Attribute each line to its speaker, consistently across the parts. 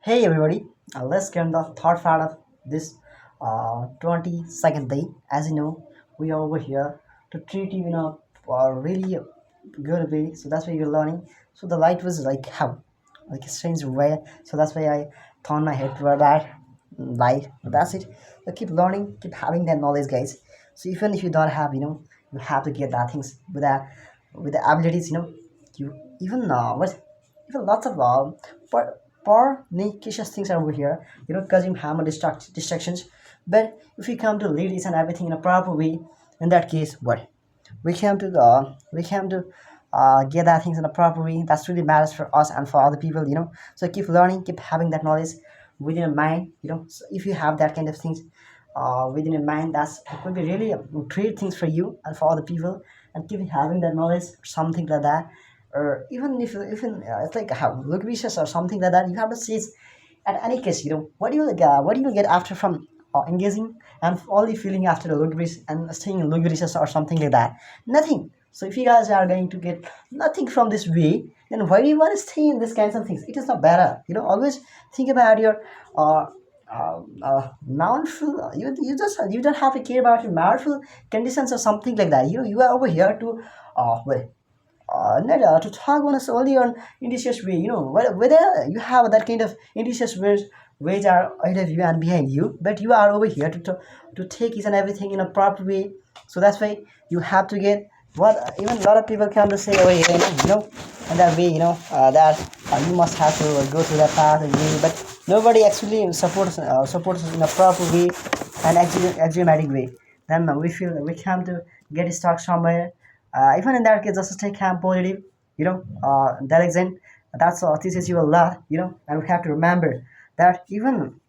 Speaker 1: Hey everybody, let's get on the third part of this 22nd day. As you know, we are over here to treat you in a really good way. So that's why you're learning. So the light was like how, like a strange way. So that's why I turned my head toward that light. That's it. So keep learning, keep having that knowledge, guys. So even if you don't have, you have to get that things with the abilities. You even what even lots of pernicious things are over here, causing harm or distractions. But if we come to lead each and everything in a proper way, in that case, what we came to get that things in a proper way. That's really matters for us and for other people. So keep learning, keep having that knowledge within your mind. So if you have that kind of things within your mind, that's it could be really great things for you and for other people. And keep having that knowledge, something like that. Or even if even it's like how look vicious or something like that, you have to see it at any case. What do you get after from engaging and only feeling after the lugubrious and staying in lugubrious or something like that? Nothing. So if you guys are going to get nothing from this way, then why do you want to stay in this kinds of things? It is not better. Always think about your mindful. You don't have to care about your marital conditions or something like that. You are over here to well, not to talk on us only on indicious way. Whether you have that kind of indicious ways which are ahead of you and behind you, but you are over here to take each and everything in a proper way. So that's why you have to get what even a lot of people come to say over here, in that way, that you must have to go through that path and way, but nobody actually supports us in a proper way and axiomatic way. Then we feel we come to get stuck somewhere. Even in that case, just stay calm, positive, diligent. That's teaches you a lot, and we have to remember that even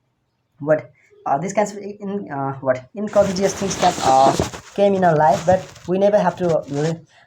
Speaker 1: what these kinds of what inconspicuous things that came in our life, but we never have to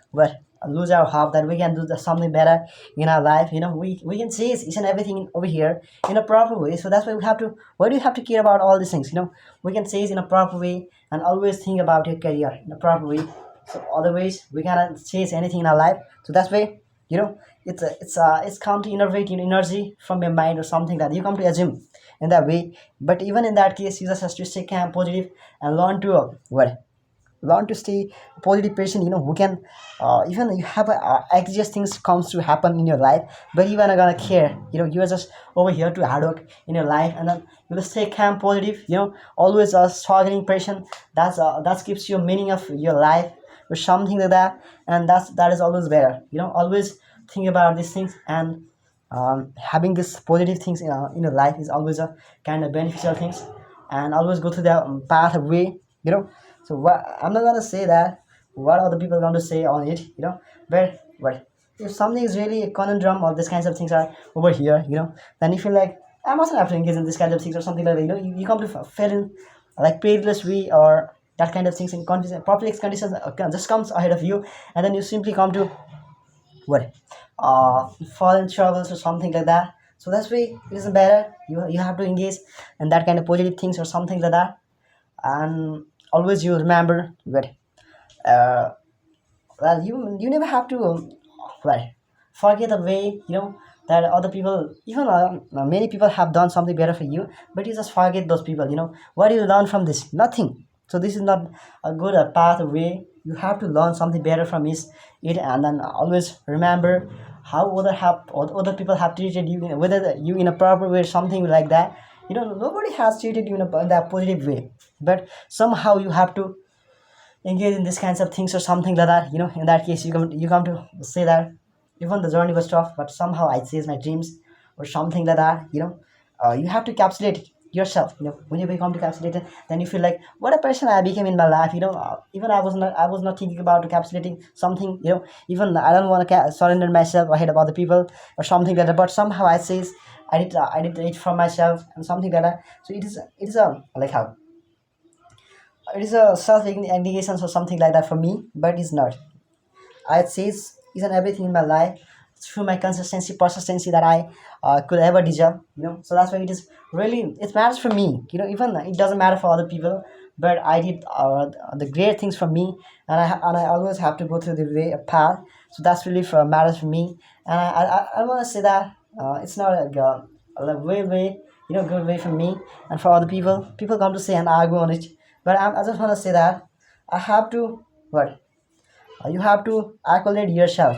Speaker 1: what lose our hope that we can do something better in our life. We can see each and everything over here in a proper way. So that's why we have to. Why do you have to care about all these things? We can see it in a proper way and always think about your career in a proper way. So otherwise we cannot chase anything in our life. So that's why it's come to innovate energy from your mind or something that you come to assume in that way. But even in that case, you just have to stay calm, positive, and learn to stay positive patient. Who can even you have anxious things comes to happen in your life, but you are not gonna care. You are just over here to hard work in your life, and then you will stay calm, positive. Always struggling patient. That gives you a meaning of your life or something like that, and that is always better. Always think about these things, and having this positive things in your life is always a kind of beneficial things, and always go through the path of way. So I'm not gonna say that what other people are going to say on it. But if something is really a conundrum or these kinds of things are over here, then you feel like I mustn't have to engage in this kind of things or something like that. You come to fail in like paidless way or that kind of things in conditions, complex conditions just comes ahead of you, and then you simply come to what fall in troubles or something like that. So that's why it is better. You have to engage in that kind of positive things or something like that, and always you remember that uh, well you never have to well forget the way that other people, even many people have done something better for you, but you just forget those people. What do you learn from this? Nothing. So this is not a good path way. You have to learn something better from it, and then always remember how other people have treated you, whether you in a proper way or something like that. Nobody has treated you in that positive way, but somehow you have to engage in these kinds of things or something like that. In that case, you come to say that even the journey was tough, but somehow I chased my dreams or something like that. You have to encapsulate yourself. Whenever you come to encapsulate it, then you feel like what a person I became in my life. Even I was not thinking about encapsulating something. Even I don't want to surrender myself ahead of other people or something like that. But somehow I did it for myself and something like that. So it is a like how it is a self indication or something like that for me, but it's not. I'd say it's and everything in my life through my consistency, persistency that I could ever deserve. So that's why it is really it matters for me. Even it doesn't matter for other people, but I did the great things for me, and I always have to go through the way a path. So that's really for matters for me, and I want to say that it's not like. like way good way for me and for other people. People come to say and argue on it, but I just want to say that I have to what you have to accolade yourself,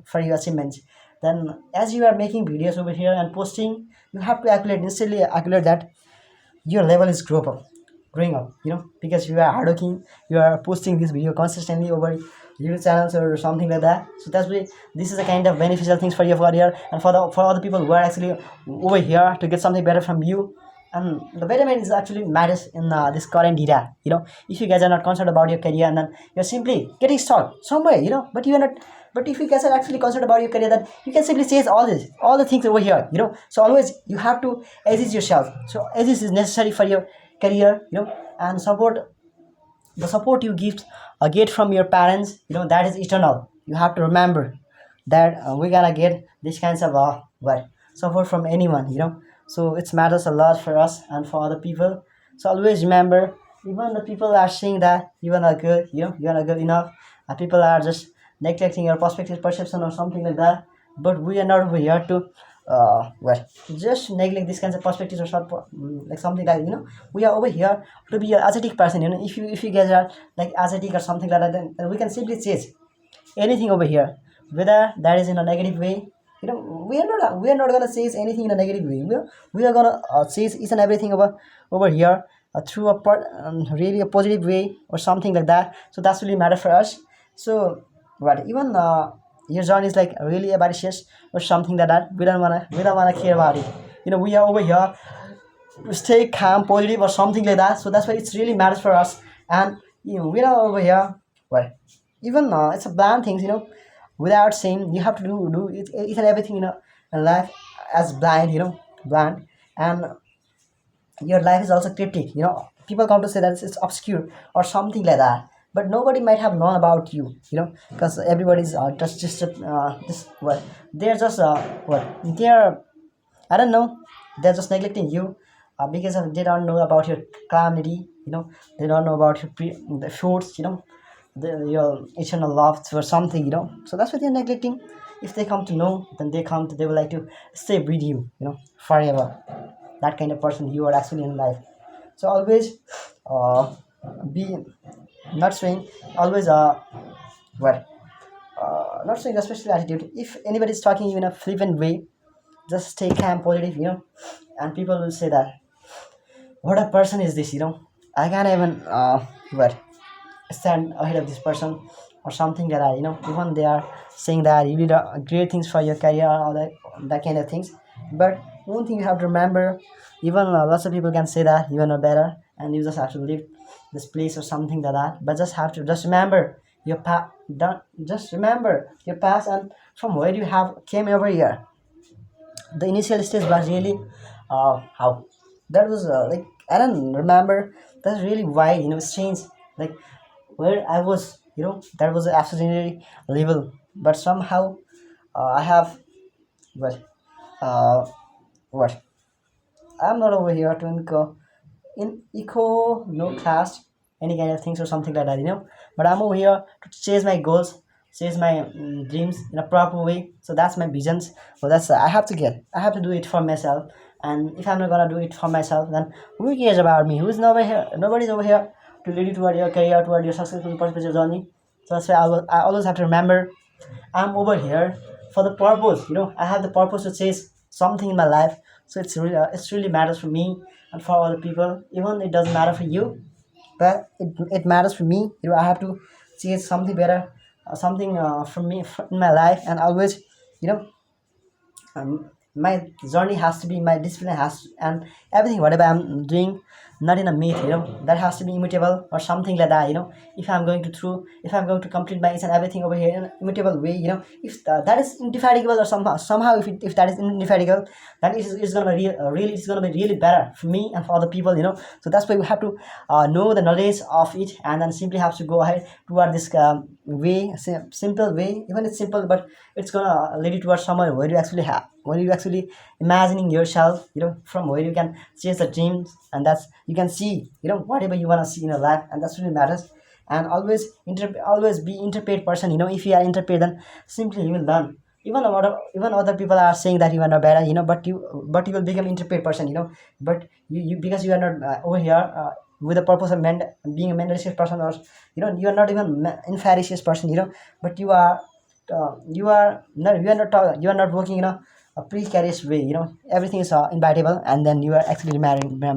Speaker 1: for your achievements. Then as you are making videos over here and posting, you have to accolade instantly accolade that your level is growing up, because you are hardworking, you are posting this video consistently over YouTube channels or something like that. So that's why this is a kind of beneficial things for your career and for other people who are actually over here to get something better from you. And the betterment is actually matters in this current era. If you guys are not concerned about your career and then you're simply getting stuck somewhere, but you are not. But if you guys are actually concerned about your career, then you can simply chase all the things over here. So always you have to exist yourself. So exist is necessary for your career. And the support you get from your parents, that is eternal. You have to remember that we're gonna get these kinds of support from anyone. So it matters a lot for us and for other people. So always remember, even the people are saying that you are not good, you are not good enough, and people are just neglecting your perspective perception or something like that. But we are not over here to just neglect these kinds of perspectives or like something like we are over here to be an ascetic person. If you guys are like ascetic or something like that, then we can simply change anything over here, whether that is in a negative way. We are not gonna say anything in a negative way. We are gonna say each and everything over here through really a positive way or something like that. So that's really matter for us. So what even your journey is like really avaricious or something like that, we don't wanna care about it. We are over here to stay calm, positive, or something like that. So that's why it's really matters for us. And we're not over here. Well, even it's a bland things. Without saying, you have to do it, each and everything in life as blind. Blind, and your life is also cryptic. People come to say that it's obscure or something like that. But nobody might have known about you. Because everybody's just what they're just what they're I don't know. They're just neglecting you because they don't know about your calamity. They don't know about the fruits. Your eternal love or something. So that's what they're neglecting. If they come to know, then they would like to stay with you. Forever. That kind of person you are actually in life. So always uh, be not saying always what not saying a special attitude. If anybody is talking in a flippant way, just stay calm, positive, and people will say that what a person is this, I can't even what stand ahead of this person or something like that. Even they are saying that you did great things for your career or that kind of things. But one thing you have to remember, even lots of people can say that you are not better and you just have to leave this place or something like that. But just remember your past. Just remember your past and from where you have came over here. The initial stage was really how that was like I don't remember. That's really wide, strange. Like where I was, that was absolutely level. But somehow I have what uh, what I'm not over here to in eco no class any kind of things or something like that. But I'm over here to chase my goals, chase my dreams in a proper way. So that's my visions. So that's I have to do it for myself. And if I'm not gonna do it for myself, then who cares about me? Who's over here? Nobody's over here to lead you toward your career, toward your successful professional journey. So that's why I always have to remember I'm over here for the purpose. I have the purpose to chase something in my life. So it's really matters for me and for other people. Even it doesn't matter for you, but it matters for me. I have to chase something better, something from me in my life, and always, you know, my journey has to be my discipline and everything whatever I'm doing, not in a myth, that has to be immutable or something like that. If I'm going to complete my each and everything over here in an immutable way, if that is indefatigable or somehow if that is indefatigable, then it's gonna really it's gonna be really better for me and for other people. So that's why we have to know the knowledge of it and then simply have to go ahead toward this way, simple way. Even it's simple, but it's gonna lead you towards somewhere where you actually have when you actually imagining yourself, from where you can chase the dreams, and that's you can see, whatever you want to see in your life, and that's really matters. And always be interpret person. If you are interpret, then simply you will learn. even other people are saying that you are not bad, but you will become interpret person, but you because you are not over here with the purpose of being a mendacious person, or you are not even infaricious person, but you are not working in a precarious way, everything is inevitable, and then you are actually marrying member.